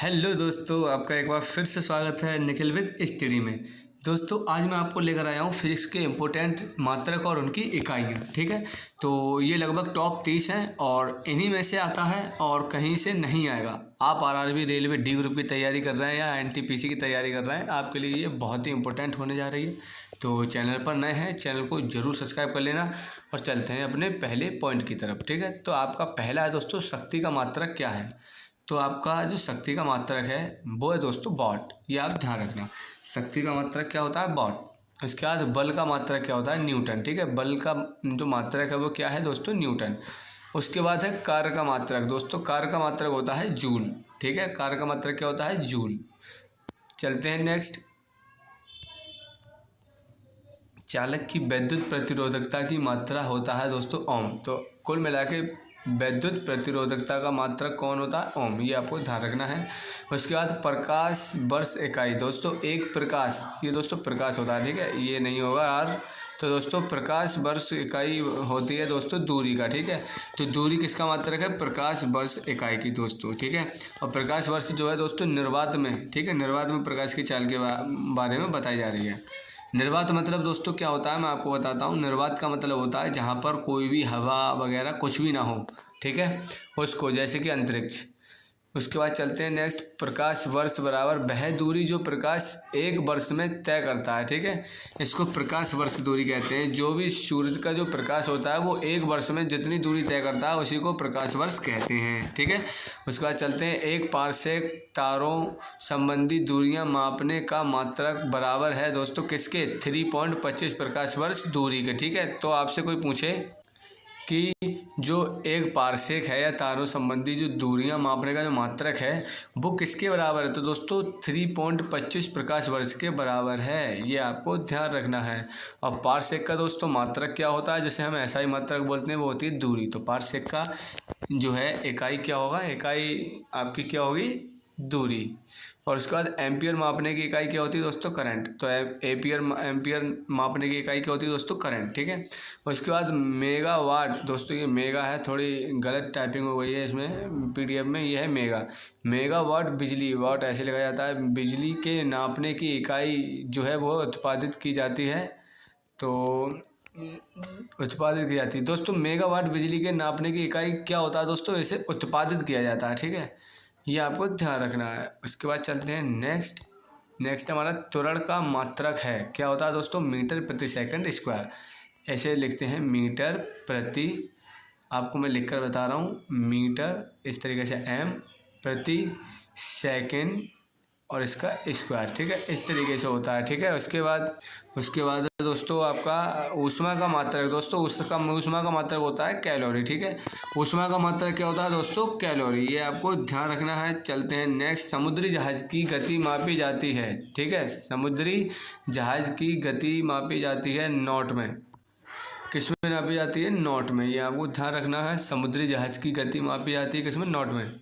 Hello दोस्तों, आपका एक बार फिर से स्वागत है निखिल विद स्टडी में। दोस्तों, आज मैं आपको लेकर आया हूँ फिजिक्स के इम्पोर्टेंट मात्रक और उनकी इकाइयाँ। ठीक है, तो ये लगभग टॉप 30 हैं और इन्हीं में से आता है और कहीं से नहीं आएगा। आप आरआरबी, रेलवे, डी ग्रुप की तैयारी कर रहे हैं या एनटीपीसी की तैयारी कर रहे हैं, आपके लिए ये बहुत ही इंपॉर्टेंट होने जा रही है। तो चैनल पर नए हैं, चैनल को ज़रूर सब्सक्राइब कर लेना और चलते हैं अपने पहले पॉइंट की तरफ। ठीक है, तो आपका पहला है दोस्तों, शक्ति का मात्रक क्या है। तो आपका जो शक्ति का मात्रक है वो है दोस्तों वॉट। ये आप ध्यान रखना, शक्ति का मात्रक क्या होता है, वॉट। इसके बाद बल का मात्रक क्या होता है, न्यूटन। ठीक है, बल का जो मात्रक है वो क्या है दोस्तों, न्यूटन। उसके बाद है कार्य का मात्रक। दोस्तों, कार्य का मात्रक होता है जूल। ठीक है, कार्य का मात्रक क्या होता है, जूल। चलते हैं नेक्स्ट। चालक की विद्युत प्रतिरोधकता की मात्रा होता है दोस्तों ओम। तो कुल मिला के विद्युत प्रतिरोधकता का मात्रक कौन होता है, ओम। ये आपको ध्यान रखना है। उसके बाद प्रकाश वर्ष इकाई। दोस्तों, एक प्रकाश, ये दोस्तों प्रकाश होता है। ठीक है, ये नहीं होगा यार। तो दोस्तों, प्रकाश वर्ष इकाई होती है दोस्तों दूरी का। ठीक है, तो दूरी किसका मात्रक है, प्रकाश वर्ष इकाई की दोस्तों। ठीक है, और प्रकाश वर्ष जो है दोस्तों निर्वात में, ठीक है, निर्वात में प्रकाश की चाल के बारे में बताई जा रही है। निर्वात मतलब दोस्तों क्या होता है, मैं आपको बताता हूँ। निर्वात का मतलब होता है जहाँ पर कोई भी हवा वगैरह कुछ भी ना हो। ठीक है, उसको, जैसे कि अंतरिक्ष। उसके बाद चलते हैं नेक्स्ट। प्रकाश वर्ष बराबर वह दूरी जो प्रकाश एक वर्ष में तय करता है। ठीक है, इसको प्रकाश वर्ष दूरी कहते हैं। जो भी सूरज का जो प्रकाश होता है वो एक वर्ष में जितनी दूरी तय करता है उसी को प्रकाश वर्ष कहते हैं। ठीक है, उसके बाद चलते हैं। एक पारसेक तारों संबंधी दूरियां मापने का मात्रक बराबर है दोस्तों किसके, 3.25 प्रकाश वर्ष दूरी के। ठीक है, तो आपसे कोई पूछे कि जो एक पारसेक है या तारों संबंधी जो दूरियां मापने का जो मात्रक है वो किसके बराबर है, तो दोस्तों 3.25 प्रकाश वर्ष के बराबर है। ये आपको ध्यान रखना है। और पारसेक का दोस्तों मात्रक क्या होता है, जैसे हम एसआई मात्रक बोलते हैं, वो होती है दूरी। तो पारसेक का जो है इकाई क्या होगा, इकाई आपकी क्या होगी, दूरी। और उसके बाद एम्पियर मापने की इकाई क्या होती है दोस्तों, करंट। तो एम्पियर मापने की इकाई क्या होती है दोस्तों, करंट। ठीक है, उसके बाद मेगावाट। दोस्तों, ये मेगा है, थोड़ी गलत टाइपिंग हो गई है इसमें पीडीएफ में, ये है मेगा। मेगावाट बिजली, वाट ऐसे लिखा जाता है। बिजली के नापने की इकाई जो है वो उत्पादित की जाती है। तो उत्पादित की जाती है दोस्तों। मेगावाट बिजली के नापने की इकाई क्या होता है दोस्तों, इसे उत्पादित किया जाता है। ठीक है, ये आपको ध्यान रखना है। उसके बाद चलते हैं नेक्स्ट हमारा त्वरण का मात्रक है, क्या होता है दोस्तों, मीटर प्रति सेकंड स्क्वायर। ऐसे लिखते हैं, मीटर प्रति, आपको मैं लिखकर बता रहा हूँ, मीटर इस तरीके से एम प्रति सेकंड और इसका स्क्वायर। ठीक है, इस तरीके से होता है। ठीक है, उसके बाद दोस्तों आपका ऊष्मा का मात्रक। दोस्तों, ऊष्मा का मात्रक होता है कैलोरी। ठीक है, ऊष्मा का मात्रक क्या होता है दोस्तों, कैलोरी। ये आपको ध्यान रखना है। चलते हैं नेक्स्ट। समुद्री जहाज की गति मापी जाती है। ठीक है, समुद्री जहाज की गति मापी जाती है नॉट में। किस में नापी जाती है, नॉट में। ये आपको ध्यान रखना है, समुद्री जहाज की गति मापी जाती है किस में, नॉट में।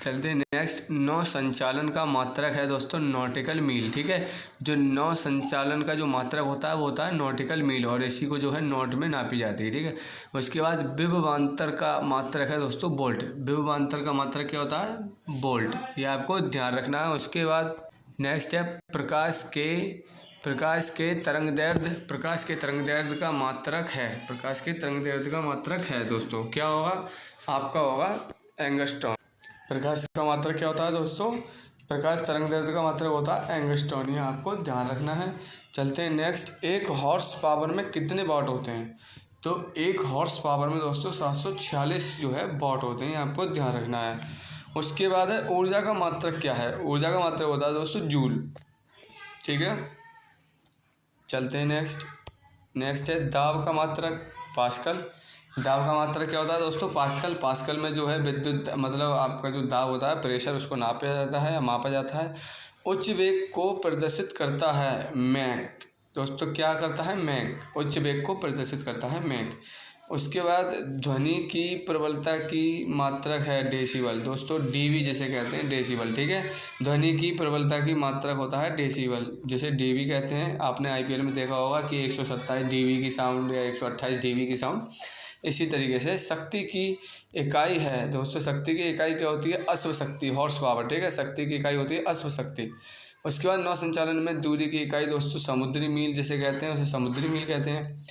चलते हैं नेक्स्ट। नौ संचालन का मात्रक है दोस्तों नॉटिकल मील। ठीक है, जो नौ संचालन का जो मात्रक होता है वो होता है नॉटिकल मील, और इसी को जो है नॉट में नापी जाती है। ठीक है, उसके बाद विभवांतर का मात्रक है दोस्तों वोल्ट। विभवांतर का मात्रक क्या होता है, वोल्ट। ये आपको ध्यान रखना है। उसके बाद नेक्स्ट है प्रकाश के तरंगदैर्ध्य का मात्रक है। प्रकाश के तरंगदैर्ध्य का मात्रक है दोस्तों, क्या होगा, आपका होगा एंगस्ट्रॉन। प्रकाश का मात्रक क्या होता है दोस्तों, प्रकाश तरंगदैर्ध्य का मात्रक होता है एंगस्ट्रॉन। ये आपको ध्यान रखना है। चलते हैं नेक्स्ट। एक हॉर्स पावर में कितने वाट होते हैं, तो एक हॉर्स पावर में दोस्तों 746 जो है वाट होते हैं। आपको ध्यान रखना है। उसके बाद है ऊर्जा का मात्रक क्या है, ऊर्जा का मात्रक होता है दोस्तों जूल। ठीक है, चलते हैं नेक्स्ट है दाब का मात्रक, पास्कल। दाब का मात्रक क्या होता है दोस्तों, पास्कल। पास्कल में जो है विद्युत मतलब आपका जो दाब होता है, प्रेशर, उसको नापा जाता है या मापा जाता है। उच्च वेग को प्रदर्शित करता है मैक। दोस्तों, क्या करता है, मैक। उच्च वेग को प्रदर्शित करता है मैक। उसके बाद ध्वनि की प्रबलता की मात्रक है डेसिबल। दोस्तों, डीबी जैसे कहते हैं, डेसिबल। ठीक है, ध्वनि की प्रबलता की मात्रक होता है डेसिबल, जैसे डीबी कहते हैं। आपने आईपीएल में देखा होगा कि 127 डीबी की साउंड या 128 डीबी की साउंड इसी तरीके से शक्ति की इकाई है दोस्तों, शक्ति की इकाई क्या होती है, अश्व शक्ति, हॉर्स पावर, ठीक है। शक्ति की इकाई होती है अश्व शक्ति। उसके बाद नौ संचालन में दूरी की इकाई दोस्तों समुद्री मील जिसे कहते हैं, उसे समुद्री मील कहते हैं।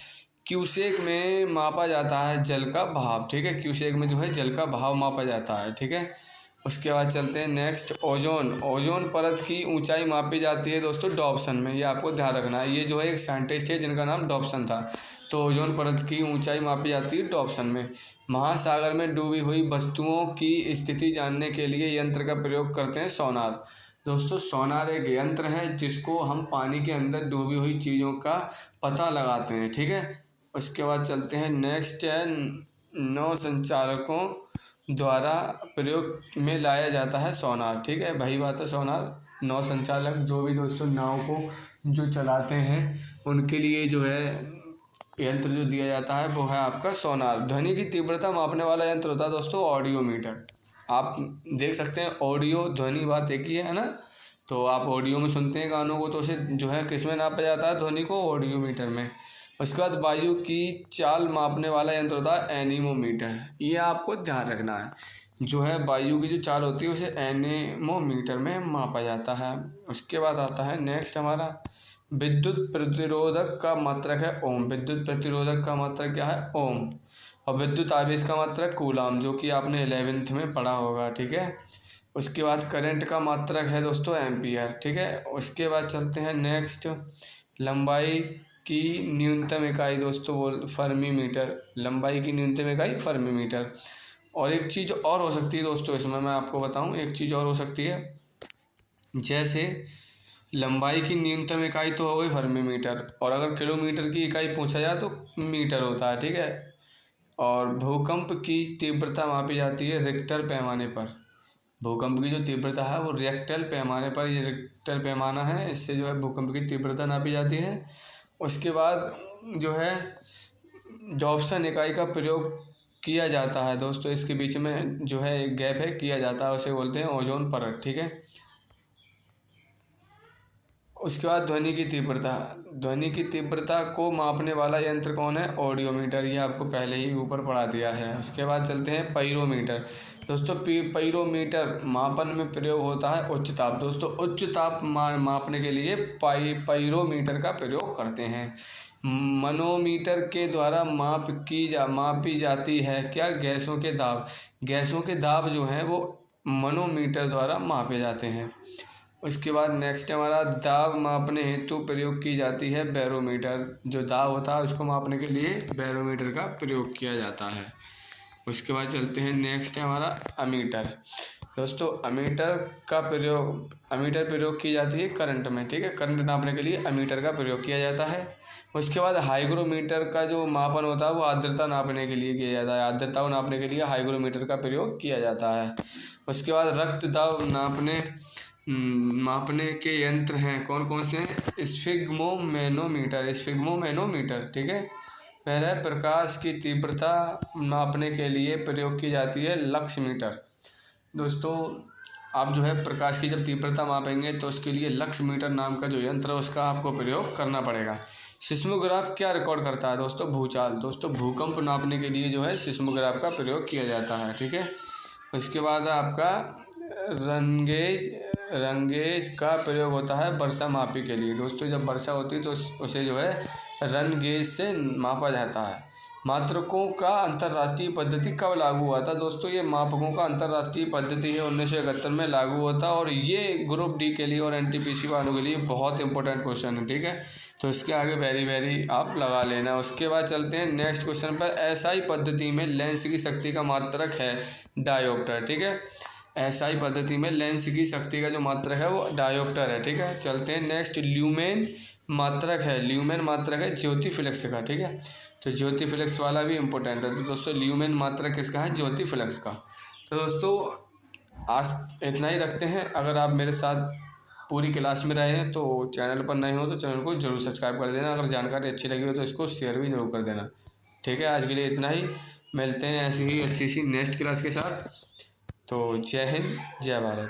क्यूसेक में मापा जाता है जल का बहाव, ठीक है। क्यूसेक में जो है जल का बहाव मापा जाता है, ठीक है। उसके बाद चलते हैं नेक्स्ट, ओजोन परत की ऊंचाई मापी जाती है दोस्तों डॉप्सन में, ये आपको ध्यान रखना है। ये जो है एक साइंटिस्ट है जिनका नाम डॉप्सन था। तो ओजोन परत की ऊंचाई मापी जाती है डॉप्सन में। महासागर में डूबी हुई वस्तुओं की स्थिति जानने के लिए यंत्र का प्रयोग करते हैं सोनार। दोस्तों सोनार एक यंत्र है जिसको हम पानी के अंदर डूबी हुई चीज़ों का पता लगाते हैं, ठीक है। उसके बाद चलते हैं नेक्स्ट है, नौ संचालकों द्वारा प्रयोग में लाया जाता है सोनार, ठीक है। वही बात है, सोनार नौ संचालक जो भी दोस्तों नाव को जो चलाते हैं उनके लिए जो है यंत्र जो दिया जाता है वो है आपका सोनार। ध्वनि की तीव्रता मापने वाला यंत्र होता है दोस्तों ऑडियोमीटर। आप देख सकते हैं ऑडियो ध्वनि बात एक ही है ना, तो आप ऑडियो में सुनते हैं गानों को, तो उसे जो है किस में नापा जाता है, ध्वनि को ऑडियोमीटर में। उसके बाद वायु की चाल मापने वाला यंत्र होता है एनीमोमीटर, ये आपको ध्यान रखना है। जो है वायु की जो चाल होती है उसे एनीमोमीटर में मापा जाता है। उसके बाद आता है नेक्स्ट हमारा विद्युत प्रतिरोधक का मात्रक है ओम। विद्युत प्रतिरोधक का मात्रक क्या है, ओम। और विद्युत आवेश का मात्रक कूलाम, जो कि आपने 11th में पढ़ा होगा, ठीक है। उसके बाद करंट का मात्रक है दोस्तों एम्पियर, ठीक है। उसके बाद चलते हैं नेक्स्ट, लंबाई की न्यूनतम इकाई दोस्तों वो फर्मी मीटर, लंबाई की न्यूनतम इकाई फर्मी मीटर। और एक चीज़ और हो सकती है दोस्तों इसमें मैं आपको बताऊं, एक चीज़ और हो सकती है, जैसे लंबाई की न्यूनतम इकाई तो हो गई फर्मी मीटर, और अगर किलोमीटर की इकाई पूछा जाए तो मीटर होता है, ठीक है। और भूकंप की तीव्रता मापी जाती है रिक्टर पैमाने पर। भूकंप की जो तीव्रता है वो रिक्टर पैमाने पर, ये रिक्टर पैमाना है, इससे जो है भूकंप की तीव्रता नापी जाती है। उसके बाद जो है डॉप्सन इकाई का प्रयोग किया जाता है दोस्तों, इसके बीच में जो है एक गैप है, किया जाता है, उसे बोलते हैं ओजोन परत, ठीक है। उसके बाद ध्वनि की तीव्रता, ध्वनि की तीव्रता को मापने वाला यंत्र कौन है, ऑडियोमीटर, ये आपको पहले ही ऊपर पढ़ा दिया है। उसके बाद चलते हैं पाइरोमीटर। दोस्तों पाइरोमीटर मापन में प्रयोग होता है उच्च ताप। दोस्तों उच्च ताप मापने के लिए पाइरोमीटर का प्रयोग करते हैं। मनोमीटर के द्वारा मापी जाती है क्या, गैसों के दाब। गैसों के दाब जो हैं वो मनोमीटर द्वारा मापे जाते हैं। उसके बाद नेक्स्ट हमारा दाब मापने हेतु प्रयोग की जाती है बैरोमीटर। जो दाब होता है उसको मापने के लिए बैरोमीटर का प्रयोग किया जाता है। उसके बाद चलते हैं नेक्स्ट है हमारा अमीटर। दोस्तों अमीटर प्रयोग की जाती है करंट में, ठीक है। करंट नापने के लिए अमीटर का प्रयोग किया जाता है। उसके बाद हाइग्रोमीटर का जो मापन होता है वो आर्द्रता नापने के लिए किया जाता है। आर्द्रता को नापने के लिए हाइग्रोमीटर का प्रयोग किया जाता है। उसके बाद रक्त दाब मापने के यंत्र हैं, कौन कौन से हैं, स्फिग्मोमेनोमीटर, ठीक है। पहला प्रकाश की तीव्रता मापने के लिए प्रयोग की जाती है लक्स मीटर। दोस्तों आप जो है प्रकाश की जब तीव्रता मापेंगे तो उसके लिए लक्स मीटर नाम का जो यंत्र है उसका आपको प्रयोग करना पड़ेगा। सिस्मोग्राफ क्या रिकॉर्ड करता है दोस्तों, भूचाल। दोस्तों भूकंप नापने के लिए जो है सिस्मोग्राफ का प्रयोग किया जाता है, ठीक है। उसके बाद आपका रनगेज का प्रयोग होता है वर्षा मापी के लिए। दोस्तों जब वर्षा होती है तो उसे जो है रन गेज से मापा जाता है। मात्रकों का अंतर्राष्ट्रीय पद्धति कब लागू हुआ था। दोस्तों ये मापकों का अंतर्राष्ट्रीय पद्धति है 1971 में लागू हुआ था, और ये ग्रुप डी के लिए और एनटीपीसी वालों के लिए बहुत इंपॉर्टेंट क्वेश्चन है, ठीक है। तो इसके आगे वेरी आप लगा लेना। उसके बाद चलते हैं नेक्स्ट क्वेश्चन पर। एसआई पद्धति में लेंस की शक्ति का मात्रक है डायोप्टर, ठीक है। एसआई पद्धति में लेंस की शक्ति का जो मात्रक है वो डायोप्टर है, ठीक है। चलते हैं नेक्स्ट, ल्यूमेन मात्रक है ज्योति फ्लक्स का, ठीक है। तो ज्योति फ्लक्स वाला भी इम्पोर्टेंट है। तो दोस्तों ल्यूमेन मात्रक किसका है, ज्योति फ्लक्स का। तो दोस्तों आज इतना ही रखते हैं। अगर आप मेरे साथ पूरी क्लास में रहे हैं तो चैनल पर नए हो तो चैनल को जरूर सब्सक्राइब कर देना। अगर जानकारी अच्छी लगी हो तो इसको शेयर भी जरूर कर देना, ठीक है। आज के लिए इतना ही, मिलते हैं ऐसी ही अच्छी सी नेक्स्ट क्लास के साथ। तो जय हिंद, जय भारत।